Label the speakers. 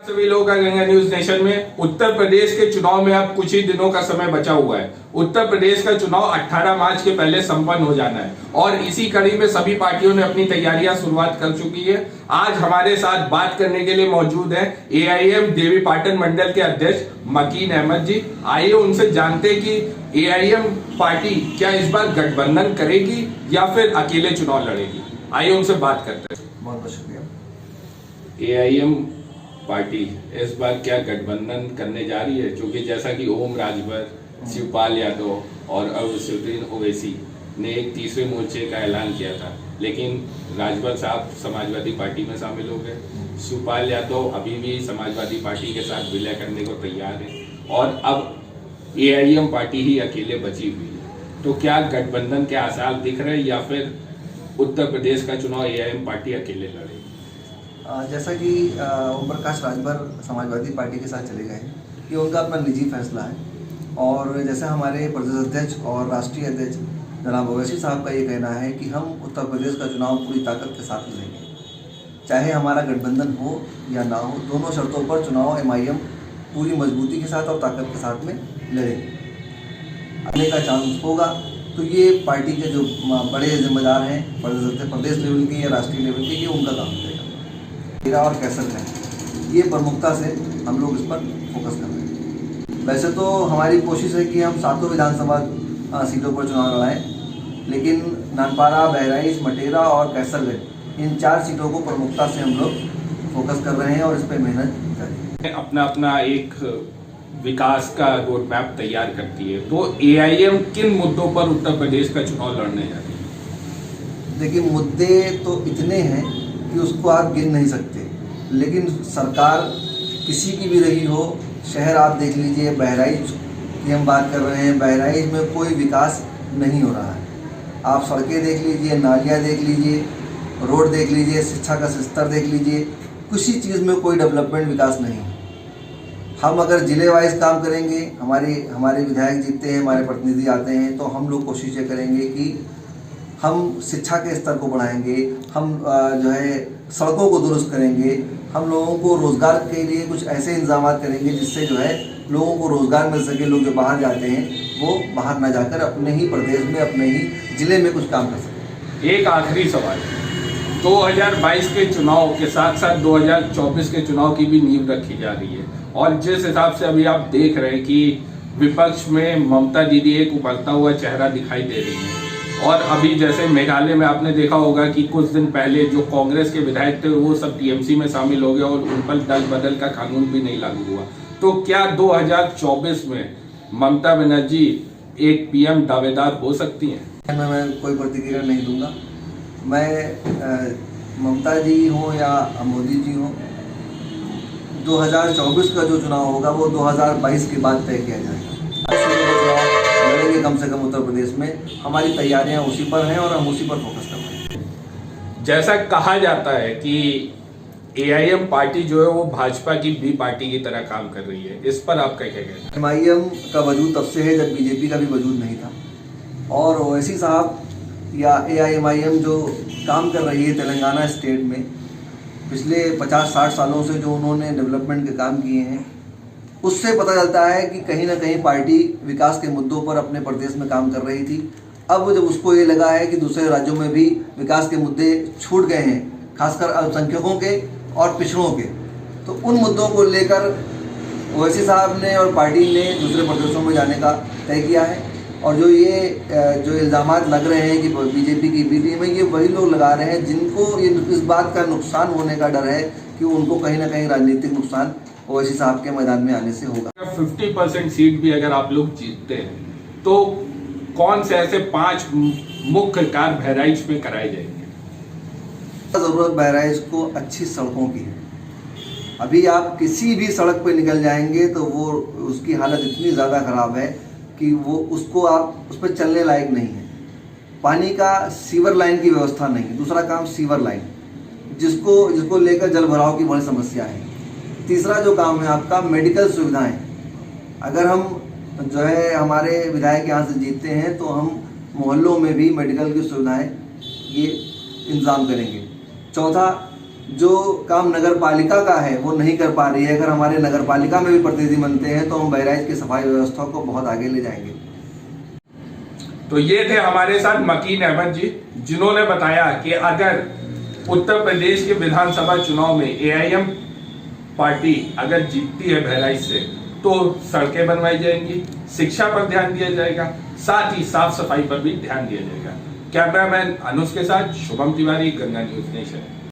Speaker 1: सभी लोगों का गंगा न्यूज नेशन में। उत्तर प्रदेश के चुनाव में अब कुछ ही दिनों का समय बचा हुआ है। उत्तर प्रदेश का चुनाव 18 मार्च के पहले संपन्न हो जाना है और इसी कड़ी में सभी पार्टियों ने अपनी तैयारियां शुरुआत कर चुकी है। आज हमारे साथ बात करने के लिए मौजूद है एआईएम देवी पाटन मंडल के अध्यक्ष मकीन अहमद जी। आइए उनसे जानते कि एआईएम पार्टी क्या इस बार गठबंधन करेगी या फिर अकेले चुनाव लड़ेगी। आइए उनसे बात करते हैं।
Speaker 2: बहुत बहुत शुक्रिया।
Speaker 1: एआईएम पार्टी इस बार क्या गठबंधन करने जा रही है? क्योंकि जैसा कि ओम राजभर, शिवपाल यादव और अब्दुल ओवैसी ने एक तीसरे मोर्चे का ऐलान किया था, लेकिन राजभर साहब समाजवादी पार्टी में शामिल हो गए। शिवपाल यादव अभी भी समाजवादी पार्टी के साथ विलय करने को तैयार है और अब एआईएम पार्टी ही अकेले बची हुई है। तो क्या गठबंधन के आसार दिख रहे हैं या फिर उत्तर प्रदेश का चुनाव एआईएम पार्टी अकेले लड़ेगी?
Speaker 2: जैसा कि ओम प्रकाश राजभर समाजवादी पार्टी के साथ चले गए हैं, ये उनका अपना निजी फैसला है। और जैसे हमारे प्रदेश अध्यक्ष और राष्ट्रीय अध्यक्ष जनाब ओवैसी साहब का ये कहना है कि हम उत्तर प्रदेश का चुनाव पूरी ताकत के साथ लड़ेंगे, चाहे हमारा गठबंधन हो या ना हो। दोनों शर्तों पर चुनाव एमआईएम पूरी मजबूती के साथ और ताकत के साथ में लड़ेंगे। आने का चांस होगा तो ये पार्टी के जो बड़े जिम्मेदार हैं प्रदेश लेवल के या राष्ट्रीय लेवल के, ये उनका काम करेगा। मेरा और कैसर है, ये प्रमुखता से हम लोग इस पर फोकस कर रहे हैं। वैसे तो हमारी कोशिश है कि हम 7 विधानसभा सीटों पर चुनाव लड़ाएं, लेकिन नानपारा, बहराइच, मटेरा और कैसरगंज, इन 4 सीटों को प्रमुखता से हम लोग फोकस कर रहे हैं और इस पर मेहनत जारी है।
Speaker 1: अपना अपना एक विकास का रोड मैप तैयार करती है, तो एआईएम किन मुद्दों पर उत्तर प्रदेश का चुनाव लड़ने जा रही है?
Speaker 2: देखिए, मुद्दे तो इतने हैं कि उसको आप गिन नहीं सकते, लेकिन सरकार किसी की भी रही हो, शहर आप देख लीजिए, बहराइच की हम बात कर रहे हैं, बहराइच में कोई विकास नहीं हो रहा है। आप सड़कें देख लीजिए, नालियाँ देख लीजिए, रोड देख लीजिए, शिक्षा का स्तर देख लीजिए, किसी चीज़ में कोई डेवलपमेंट विकास नहीं है। हम अगर जिले वाइज काम करेंगे, हमारे विधायक जीतते हैं, हमारे प्रतिनिधि आते हैं, तो हम लोग कोशिश ये करेंगे कि हम शिक्षा के स्तर को बढ़ाएंगे, हम जो है सड़कों को दुरुस्त करेंगे, हम लोगों को रोज़गार के लिए कुछ ऐसे इंतजाम करेंगे जिससे जो है लोगों को रोज़गार मिल सके। लोग जो बाहर जाते हैं वो बाहर ना जाकर अपने ही प्रदेश में, अपने ही ज़िले में कुछ काम कर सकें।
Speaker 1: एक आखिरी सवाल, 2022 के चुनाव के साथ साथ 2024 के चुनाव की भी नींव रखी जा रही है और जिस हिसाब से अभी आप देख रहे हैं कि विपक्ष में ममता दीदी एक उभरता हुआ चेहरा दिखाई दे रही है और अभी जैसे मेघालय में आपने देखा होगा कि कुछ दिन पहले जो कांग्रेस के विधायक थे वो सब टीएमसी में शामिल हो गए और उन पर दल बदल का कानून भी नहीं लागू हुआ। तो क्या 2024 में ममता बनर्जी एक पीएम दावेदार हो सकती हैं?
Speaker 2: मैं कोई प्रतिक्रिया नहीं दूंगा। मैं ममता जी हो या मोदी जी हो, 2024 का जो चुनाव होगा वो 2022 के बाद तय किया जाएगा। लड़ेंगे कम से कम उत्तर प्रदेश में, हमारी तैयारियां उसी पर हैं और हम उसी पर फोकस कर रहे हैं।
Speaker 1: जैसा कहा जाता है कि एआईएम पार्टी जो है वो भाजपा की बी पार्टी की तरह काम कर रही है, इस पर आपका क्या कहना है?
Speaker 2: एमआईएम का वजूद तब से है जब बीजेपी का भी वजूद नहीं था और ओवैसी साहब या एआईएमआईएम जो काम कर रही है तेलंगाना स्टेट में पिछले 50-60 सालों से, जो उन्होंने डेवलपमेंट के काम किए हैं, उससे पता चलता है कि कहीं ना कहीं पार्टी विकास के मुद्दों पर अपने प्रदेश में काम कर रही थी। अब जब उसको ये लगा है कि दूसरे राज्यों में भी विकास के मुद्दे छूट गए हैं, खासकर अल्पसंख्यकों के और पिछड़ों के, तो उन मुद्दों को लेकर ओवैसी साहब ने और पार्टी ने दूसरे प्रदेशों में जाने का तय किया है। और जो इल्ज़ाम लग रहे हैं कि बीजेपी की बी टीम है, ये वही लोग लगा रहे हैं जिनको इस बात का नुकसान होने का डर है कि उनको कहीं ना कहीं राजनीतिक नुकसान ओवैसी साहब के मैदान में आने से होगा।
Speaker 1: 50% सीट भी अगर आप लोग जीतते हैं तो कौन से ऐसे 5 मुख्य कार्य बहराइच में कराए जाएंगे?
Speaker 2: ज़रूरत बहराइच को अच्छी सड़कों की है। अभी आप किसी भी सड़क पर निकल जाएंगे तो वो उसकी हालत इतनी ज़्यादा ख़राब है कि वो उसको आप उस पर चलने लायक नहीं है। पानी का सीवर लाइन की व्यवस्था नहीं। दूसरा काम सीवर लाइन, जिसको लेकर जल भराव की बड़ी समस्या है। तीसरा जो काम है आपका मेडिकल सुविधाएं, अगर हम जो है हमारे विधायक यहाँ से जीतते हैं तो हम मोहल्लों में भी मेडिकल की सुविधाएं ये इंतज़ाम करेंगे। चौथा, जो काम नगर पालिका का है वो नहीं कर पा रही है। अगर हमारे नगर पालिका में भी प्रतिनिधि बनते हैं तो हम बहराइच की सफाई व्यवस्था को बहुत आगे ले जाएंगे।
Speaker 1: तो ये थे हमारे साथ मकीन अहमद जी, जिन्होंने बताया कि अगर उत्तर प्रदेश के विधानसभा चुनाव में एआईएम पार्टी अगर जीतती है बहराइच से तो सड़कें बनवाई जाएंगी, शिक्षा पर ध्यान दिया जाएगा, साथ ही साफ सफाई पर भी ध्यान दिया जाएगा। कैमरामैन अनुज के साथ शुभम तिवारी, गंगा न्यूज नेशन।